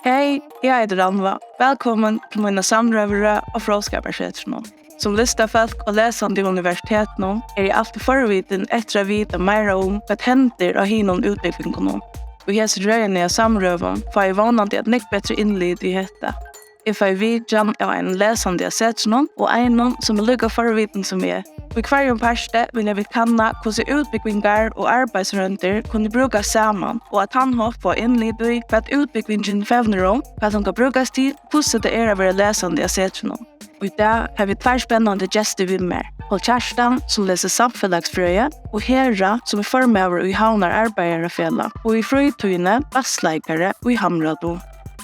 Hej, jag heter Ranva. Välkommen till mina samrövare och frågeskaparsättning. Som listafölk och läsande i universiteten är jag alltid förviten efter att veta mer om vad händer och hinom utvecklingen. Och jag ser röjande av samröven för jag är vanande att mycket bättre inled i detta. Jag får vidjan av en läsande av sättning och en som är lika förviten som jag. Och i kvarje parste vill jag kanna hur utbyggningar och arbetsrönter kunde brukas samman och att han har fått inled i för att utbyggningen fävner om vad som kan brukas till hur det är att vara läsande av sättning. Och idag har vi två spännande gäster vid mig. Paul Kjerstan som läser samfällagsfröja och Hera som är förmöver i Havnar arbetarfälla och i fritøyene bassleikare och i Hamrado.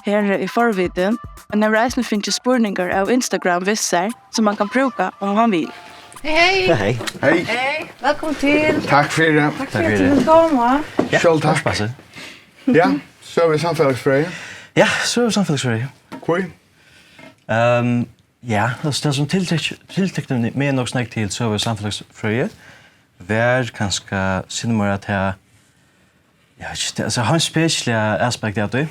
Hera är förviden, men när reisen finns spurningar av Instagram vissar som man kan bruka om man vill. Hej. Hej. Hej. Hej. Välkommen till. Tack för det. Tack för att du vill komma. Själv tack. Ja, så är vi samfällagsfröja. Ja, så är vi samfällagsfröja. Kul. Ja, alltså det som tilltäckte med nog snack till så är vi samfällagsfröja. Vär kanske cinemora att ha ja, just alltså har en speciell aspekt av det.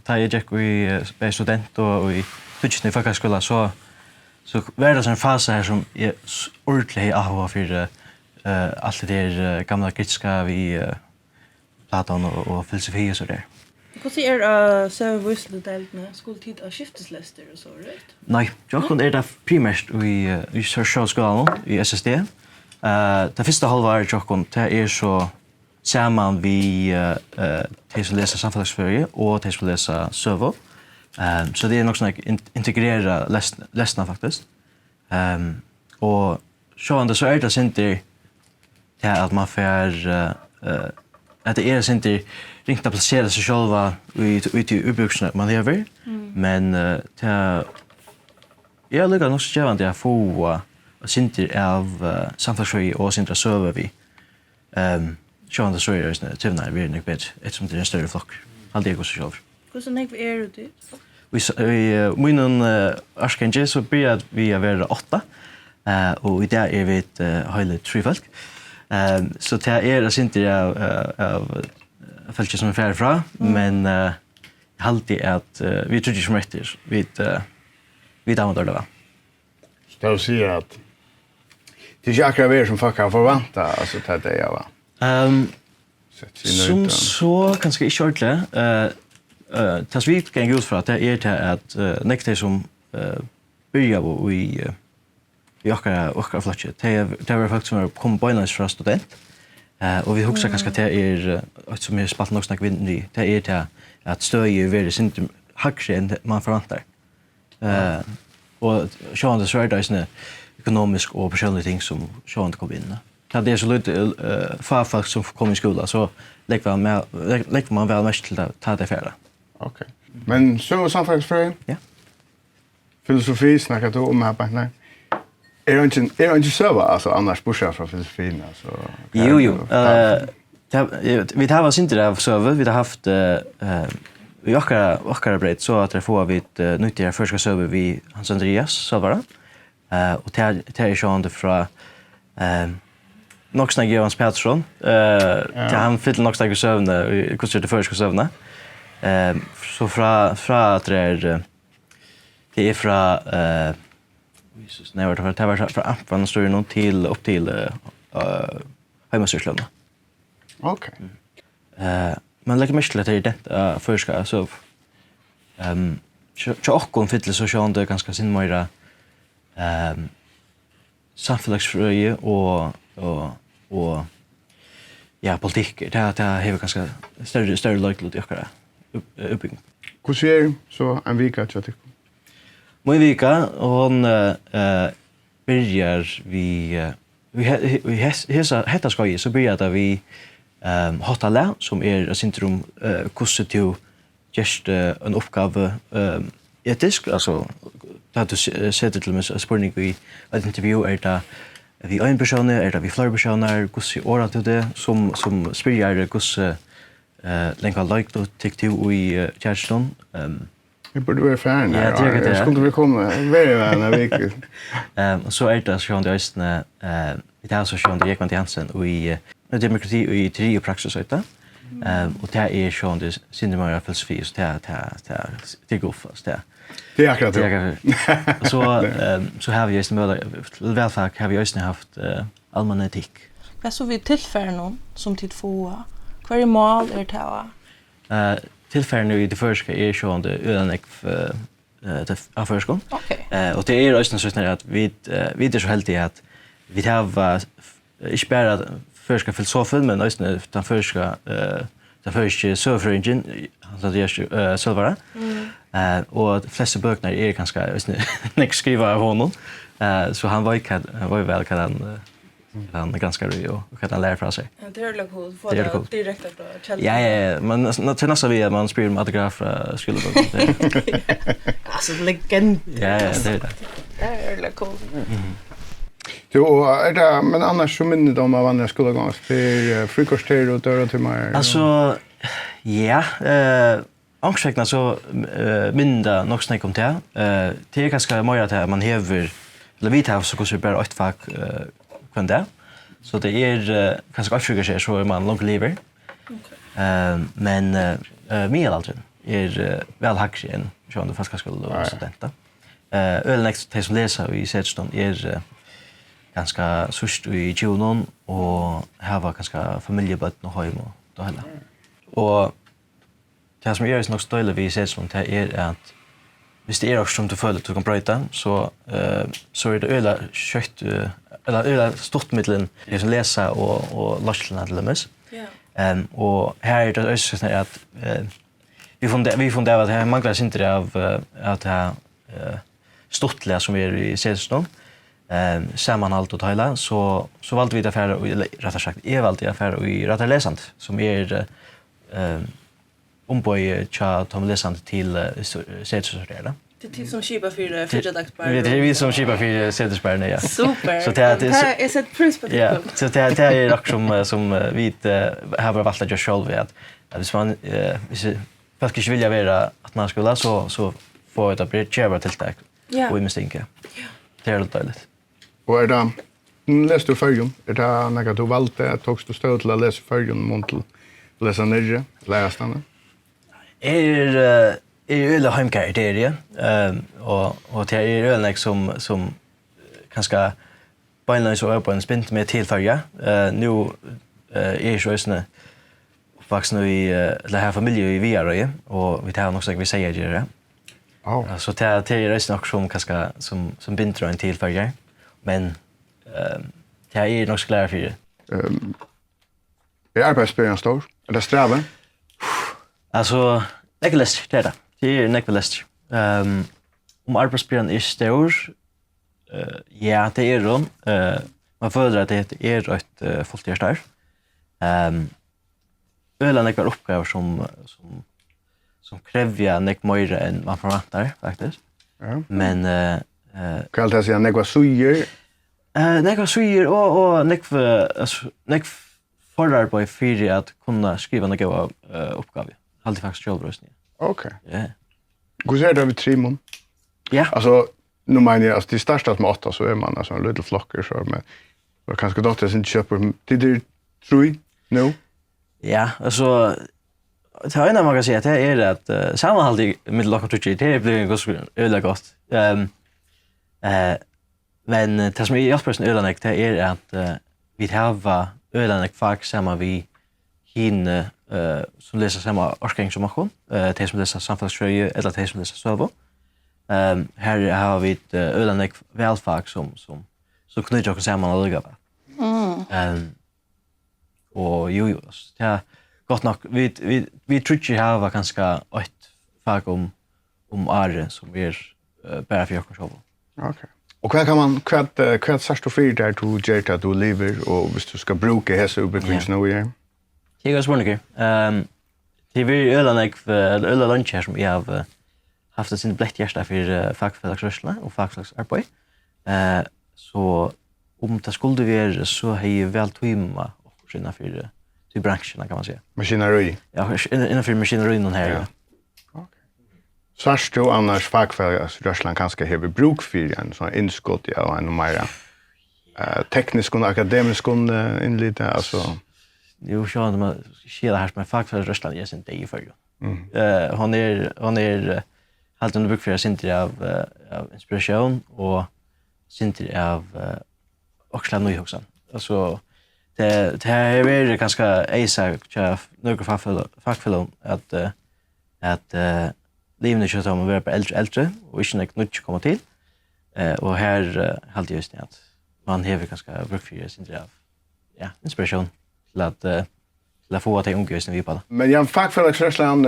Ta jag gick i student och i Tutsny folkhögskola så var det en fas här som är ordentligt av för allt det där gamla grekiska vi Platon och filosofi och så där. Hur ser så vissledelt med skoltid och skiftesläster och så, rätt? Nej, jag kunde det primärt i Sörsjöskolan i SSD. Det första halvåret jag kunde är så samman vi till att läsa samfällagsfröja och till att läsa sövo. Så det är nog sån integrera läsna faktiskt. Och så är det inte att man får att det är inte riktigt att placera sig själva ut i uppbyggnaden man lever. Men det är lika nog så gärna att få synter av samfällagsfröja och synter söver vi. Sjön så är det tyvärr vi är nog bättre eftersom det är en större flock. Allt det går så själv. Hur så mycket är det dit? Vi munnen Arkange så började vi vara 8. Och idag är vi ett hela 3 folk. Så det är det inte av folk som är färdiga från, men alltid att vi tror inte som rätter vi använder det va. Så du säger att det är akkurat vi som folk kan förvänta alltså till det ja va. Som så kanske inte ordentligt. Tas vi kan gå ut för att det är till att nektar som börjar i åkara flatchet. Det var faktiskt som kom bojnans från student. Och vi huxar kanske att det är som är spalt nog snack vind i. Det är till att stöja väldigt inte högre än man förväntar. Och sjön så är det såna ekonomisk och personliga ting som sjön inte kommer in. Det är så lite farfolk som kommer i skolan så lägger man väl mest till att ta det färdigt. Okej. Men så samfällagsfröja? Ja. Filosofi snackar du om här på. Är det inte så alltså annars bortsett från filosofin alltså? Jo. Vi har varit inte av server, vi har haft i åkara bredd så att det får vi ett nyttiga första server vi Hans Andreas servera. Och det är ju från Noxna Gevans Pettersson. Han fyllde Noxna i sövna, hur det första sövna. Så från att det är från Jesus, nej, det var från Ampan står någon till upp till hemmasyrslöna. Okej. Men lägger mest till att det är det förska så tjockon fyllde så sjön det ganska sin mera samfällagsfröje och ja, politik. Det har ganska större löjtligt att göra uppbyggning. Hur ser så en vecka så tycker Min vecka hon börjar vi hetta skoje så börjar vi hotalla som är centrum konstitut just en uppgave etisk alltså att du sätter till med spårning i ett intervju är det vi en person är det vi flera personer hur så året till det som spyrjar hur länge like då tyckte i Kjerstan det borde vara fan. Ja, jag skulle vilja komma väldigt väl vecka. Så är det så att det är så att det gick man till Hansen och i demokrati och i teori och praxis så Och det är ju det syndemara filosofi så det går fast det. Det är akkurat det. Så har vi just välfärd har vi just haft allmän etik. Vad så vi tillför någon som tid få. Kvar är mål är det Tillför nu i det första är ju det ölenek av förskon. Okej. Och det är just så att vi är så heldiga att vi har inte bara förska filosofen men också den förska surfringen alltså det är Silvara. Och de flesta böckerna är ganska inte skriva av honom. Så han var ju väl kan han ganska röj och kan lära från sig. Ja, det är coolt. Få det direkt från källan. Ja, men till nästa vi man spelar med autograf skulle vara. Alltså legend. Ja, det är det. Det är coolt. Jo, men annars så minner de av andra skolgångar för frukostter och dörrtimmar. Alltså ja, angstväckna så minda nog snack om det. Det är ganska mer att man häver eller vi tar så kanske bara ett fack kan det. Så det är ganska frukostter så är man långt lever. Men medelåldern är väl hackig än från det fasta skolan och studenter. Ölnext det som läser i Sedstone är ganska sust i Junon och här var ganska familjebött och hem och då hela. Och det som är nog stöle vi ser som det är att hvis det är också som du följer att du kan bryta så är det öla kött eller öla stort mittlen det som läsa och lastlarna till dem. Ja. Och här är det också så att vi funderar att det manglar inte av att det här stortliga som är i Sedstone. Sammanhalt och hela så valde vi affärer och rättare sagt är valde affärer i rätta läsande som är omboj cha Tom läsande till Sedstone. Det är till som skipa för fyrdagsbar. Det är vi som skipa för Sedstone ja. Super. Så det är så ett pris på det. Ja, så det är också som vi har valt att göra själv att hvis man fast inte vilja vara att man skulle så får det bli tjära tilltag. Och misstänka. Det är dåligt. Och är det läste du färgen? Är det något du valde att tog du stöd till att läsa färgen mot till läsa nere, läsa den? Är öle hemkär det och det är öle som kanske bara så på en spint med tillfärja. Nu är ju såna vuxna i det här familjen i Viarö och vi tar också vi säger det. Så det är resten också som kanske som binder en tillfärja. Men det är nog klar för det. Är arbetsbörjan stor? Är det strävan? Alltså, nekvelest, det är det. Det är nekvelest. Om arbetsbörjan är stor, ja, det är det. Man följer att det är ett fulltidsstarv. Öland är uppgifter som kräver nek mer än man förväntar, faktiskt. Ja. Men kan det säga några suger? Några suger och nek förarbete för att kunna skriva några uppgifter. Alltid faktiskt självröstning. Okej. Ja. Hur ser det med trimon? Ja. Alltså, nu menar jag att det startar med 8 så är man alltså en liten flocker så men då kanske dotter inte köper det tror jag nu. Ja, alltså det har man kan säga att det är att sammanhållet med lock och det blir ganska öle gott. Men det som är just personen ölanek det är att vi har ölanek fax samma vi hin som läser samma årsgång som man det som läser samhällsfrågor eller det som läser server. Här har vi ett ölanek välfag som knyter oss samman och lugga. Och jo, det är gott nog. Vi tror ju här var ganska ett fag om are som är bara för oss själva. Okej. Och vad kan man kvart särskilt för där du gör att du lever och hvis du ska bruka hälsa utvecklings nu igen? Det är svårt. Det är vi öla lunch här som jag har haft en sin blätt hjärta för fackförlagsrörelserna och fackförlagsarbete. Så om det skulle vara så har jag väl tvimma och innanför till branscherna kan man säga. Maskineri? Ja, innanför maskinerin här. Ja. Särskilt du annars fackförlagsrörelserna kanske har bruk för en sån inskott och en mer teknisk och akademisk inlite alltså. Jo, så har man skilja här med fackföreningsrörslan är sin dag för ju. Hon är helt under bruk för sin av inspiration och sin av också nyhögsan. Alltså det här är väl ganska eisa några fackföreningar att livet kör som vara äldre och inte något nytt komma till. Och här halt just det att man har ganska bruk för sin av inspiration till att få att det unga vi på det. Men jag fackföreningsrörslan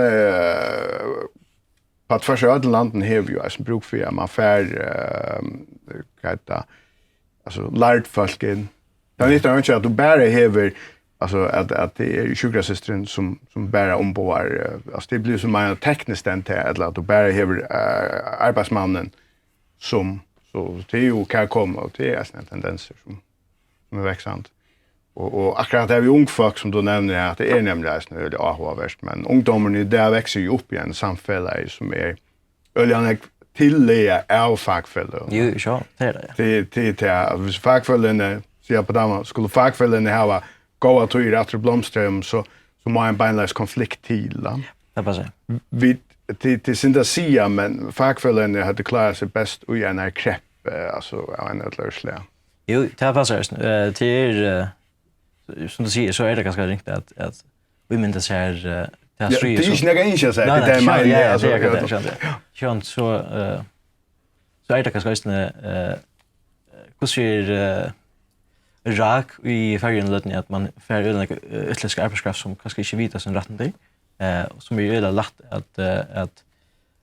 på att första ödelanden har ju alltså bruk för man alltså lärt folken. Det är inte att du bara häver alltså att det är sjuksystern som bara ombord alltså det blir så många tekniskt än till eller att du bara häver arbetsmannen som så det är ju kan komma och det är såna tendenser som är växande. Och akkurat det vi ung folk som du nämner att det är nämligen det AHV-värst men ungdomarna där växer ju upp i en samhälle som är öljan tillägga av fackfällor. Jo, så det är det. Det fackfällorna säger på dem skulle fackfällorna ha goda tur att blomstra så må en beinleis konflikt till. Det passar. Vi till sin sia men fackfällorna hade klarat sig bäst i en krepp alltså av en lösliga. Jo, det passar. Till som du säger så är det ganska riktigt att vi minns här det här det är inte några inköp så det är mig alltså jag så är det ganska just hur ser rak i färgen lödning att man får en utländsk arbetskraft som kanske inte vet sin rätten till som är ju lätt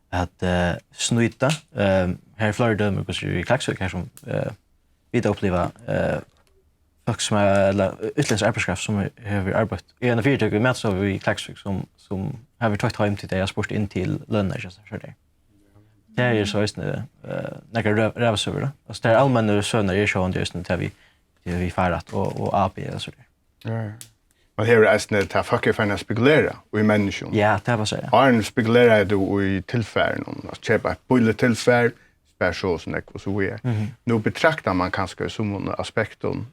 att snuta här i Florida med hur ser i Klaxvik här som vi uppleva folk som är utländsk arbetskraft som har arbetat i en företag vi möts av i Klaxvik som har vi tagit hem till det jag sport in till löner just så där. Det är så just några rävsöver. Alltså det är allmänna söner är så just när vi färdat och AP och så där. Ja. Men här är det att folk får spekulera i människan. Ja, det var så. Arn spekulerar du i tillfärden att köpa ett bullet tillfärd spärrsåsen och så vidare. Nu betraktar man kanske som en aspekten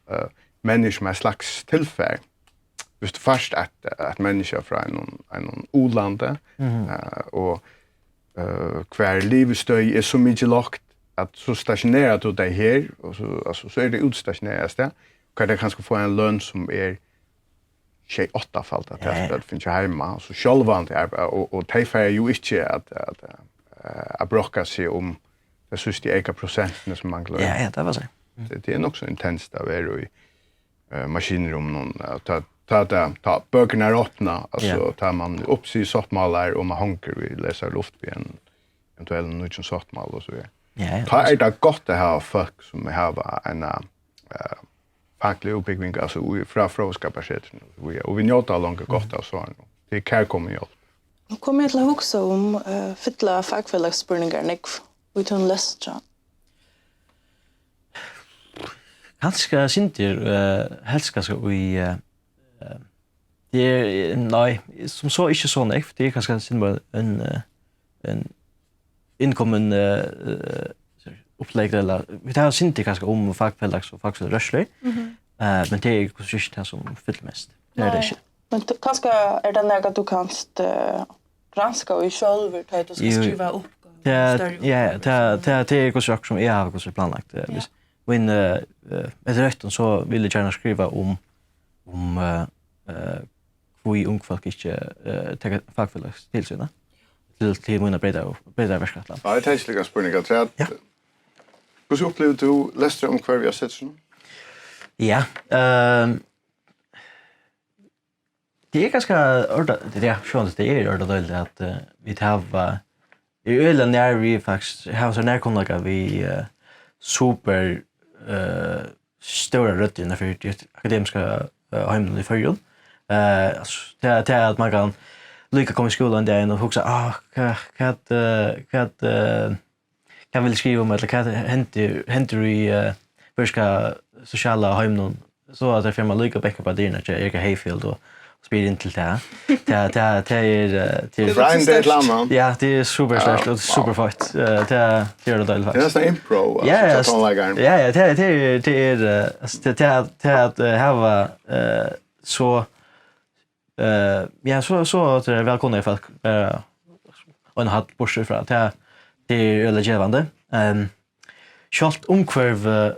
människa med slags tillfärd. Just först att människa från en olande och kvar livsstöj är så mycket lagt att så stationerar du dig här och så är det utstationeras det. Kan det kanske få en lön som är 8-falt att det finns ju hemma så självande och det är ju inte att bråka sig om det syns det eka procenten som man glömmer. Ja, det var så. Det är nog så intensivt att vara i maskinrum någon ta böckerna öppna alltså tar man upp sig softmalar och man hanker vi läser luft vid en eventuell ny softmal och så vidare. Ja. Ta är det gott att ha folk som har en facklig uppbyggning alltså från skapaciteten och vi njuter långt gott av så det kan komma hjälp. Nu kommer jag till också om fylla fackfällagsspurningar nek utan lästra. Kanske synter helst kanske i det är nej som så inte så nek det är kanske synd en inkommen upplägg eller vi tar synter kanske om fackfällags och fackfällagsrörsler. Men det är kanske inte som fyller mest. Det är det inte. Men kanske är det något du kan granska och själv ta det och skriva upp. Det är kanske också som jag har kanske planlagt. Men efter rätten så vill jag gärna skriva om hur ung folk inte tar fackfällags tillsyn till mina breda verksamheter. Ja, det är tänkliga spurningar till att hur upplever du läste om kvar vi har sett så? Ja, det är ganska det är skönt det är ordentligt att vi tar i ölen när vi faktiskt har så närkontakt vi super stora rötter för det akademiska hemmen i förrjun. Det är att man kan lycka komma i skolan där och huxa kan vill skriva om eller kan händer i förska sociala hemmen så att det får man lycka bäcka på det när jag är Hayfield och spelar in till det. Det är land. Ja, det är super starkt och super fight. Det är det faktiskt. Det är nästan impro. Ja, det är att ha så ja, så att det är välkomna folk och en hatt bortsett från det är relevant. Schalt omkvarv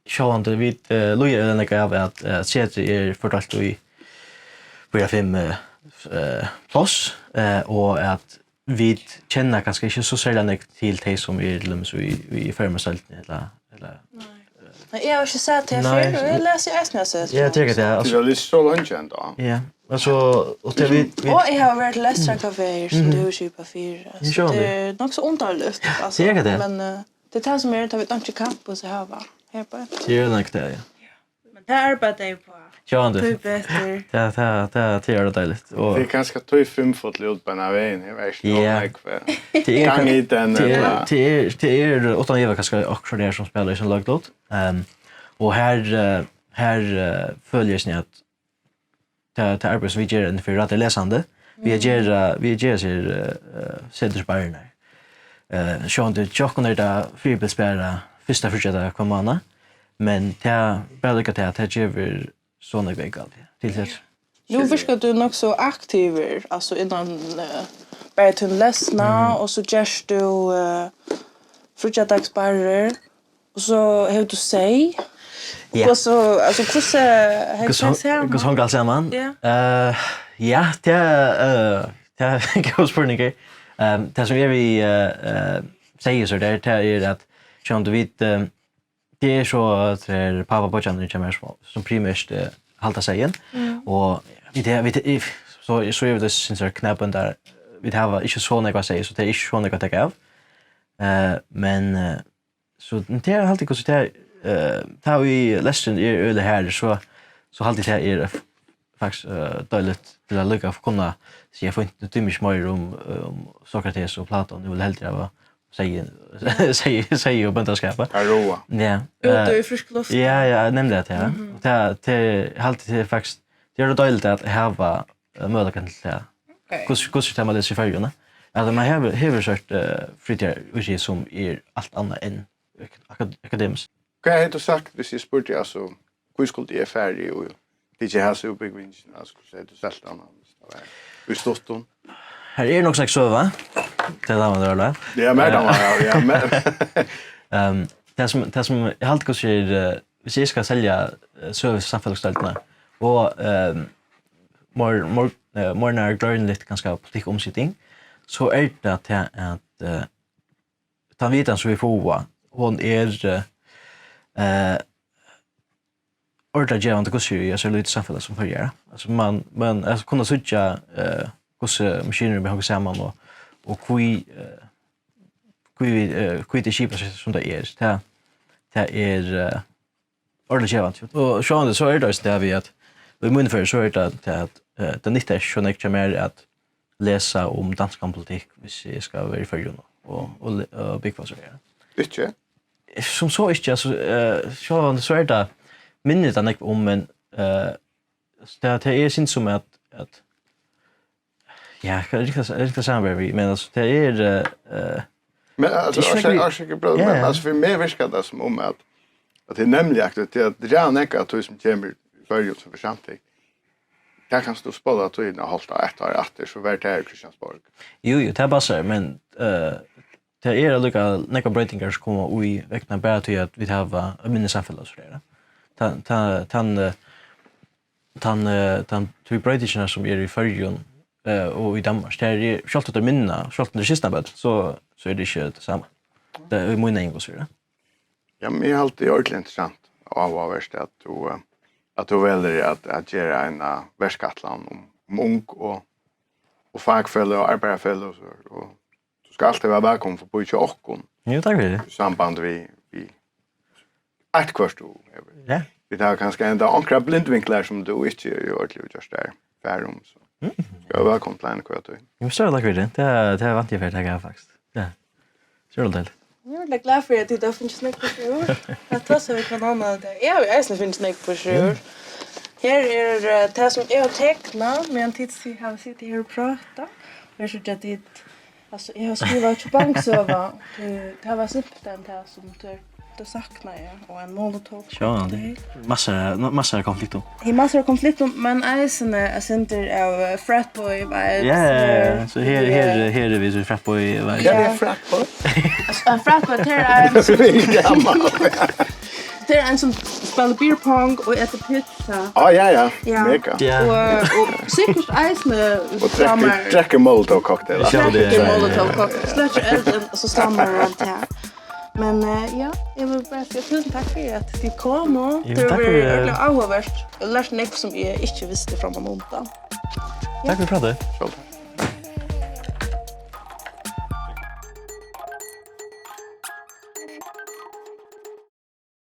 sjående vid loja eller något av att sätta är fortalt i på 5 plus och att vi känner kanske inte så särskilt till det som är i förmösalten eller Jag har inte sett det här förr, jag läser i Eisnäset. jag tycker det Det alltså är lite så långt ändå. ja alltså och det vi Och jag har varit lästra kaféer som du köper fyra. Det är nog så underligt alltså. Men det tar som är att vi inte kamp och så här va. Här på. det är nog det ja. Men det arbetar jag på. Ja, det. Typ bättre. Det är det dejligt. Och Det är ganska tog 5 fot ut på den här vägen. Jag vet inte det kan inte den. det är utan jag kanske också där som spelar i sin laglåt. Och här följer sig att det arbets vi gör för att läsande. Vi gör sig sättersbarna. Sean det chockar där fribespärra första första kommande. Men det bara lika det ger såna vägar till det. Nu försöker du nog så aktiv alltså innan bara till läsna och så just du fruktansvärt och så hur du säger. Och så alltså hur hon går samman. Ja, det är god spurning. Det som vi säger så där är att Sean du vet det är så att pappa på channeln som primärt halta sig igen och vi så är det syns är knappen där vi har inte så något säga så det är inte så något att ta av men så det är alltid så där tar vi lesson är det här så alltid det är faktiskt dåligt till att lycka för kunna se jag får inte tymiskt mer om Sokrates och Platon det vill helt vara säger och böntaskapa. Roa. Ja. Ute i frisk luft. Ja, jag nämnde det här. Det alltid faktiskt det är det dåligt att ha möjligheten till det. Hur ska man det se för ju, alltså man har sort fritid som är allt annat än akademiskt. Vad har du sagt hvis jag spurte alltså hur skulle det är färdig och det är så uppbyggvinst alltså så det sätt annat. Hur stod hon? Här är nog sagt så va? Det där var det. Det är med ja. Det som jag alltid kan säga hvis jag ska sälja service samhällsstältena och more när glöden lite ganska politik omsättning så är det att ta vidan så vi får hon är ordentligt gärna att gå jag ser lite samhälle som förgör. Alltså man alltså kunna söka hur maskiner vi har samman och kui det skipet som det är. Det är ordentligt gärna. Och så är det där vi att i mun för så är det att det inte är så mycket mer att läsa om dansk politik hvis jag ska vara i förgrund och bygga så där. Inte? Som så är det alltså så är det minnet han om men det är syns som att ja, kan riktigt samarbete men alltså det är men alltså jag ska bra men alltså för mig verkar det som om att det är nämligen att det är näka att du som kommer för som församling. Där kan stå spela att du har hållit ett år efter så vart det här Kristiansborg. Jo, det passar men det är lika näka breytingar som kommer i väckna bara till att vi har minne samfällas för det. Tan två breytingar som är i förrjun och i Danmark. Det är självt att minna, självt det sista bad så är det inte detsamma. Det är mycket enkelt så det. Ja, men det är alltid ordentligt intressant avvärst att du väljer att göra en världskatlan om ung och fagfälle och arbetarfälle och så. Och du ska alltid vara välkommen för på och Jo, tack för det. Samband vi ett kvart då. Ja. Vi har kanske ända ankra blindvinklar som du inte gör till just där. Färum så. Ja, välkommen till en kvart då. Jag förstår tack för det. Det är vant jag för det här faktiskt. Ja. Så det. Jag är glad för att det finns snack på sjur. Jag tar så vi kan använda det. Ja, det finns snack på sjur. Här är det som jag tecknar med en tids har sitter här och prata. Jag så att det alltså jag har skrivit på banksöva. Det var snippet den där som det saknar jag och en molotov. Ja, det massor av konflikter. Det är massor av konflikter, men eisen är center av fratboy vibes. Ja, så här är vi så fratboy. Ja, det är frack på. En fratboy det är Vi är gammal. det är en som spelar beer pong och äter pizza. Ja. Ja. Mega. Ja. Och säkert eisen Och dricker Molotov cocktail. Ja, det Släcker är molotov cocktail. Släcker elden och så stannar det runt här. Men ja, jag vill bara säga tusen tack för att du kom och Jo, det tack var för det. verkligen avhåverst. Jag lärde något som jag inte visste från och undan. Tack för pratet. Skål.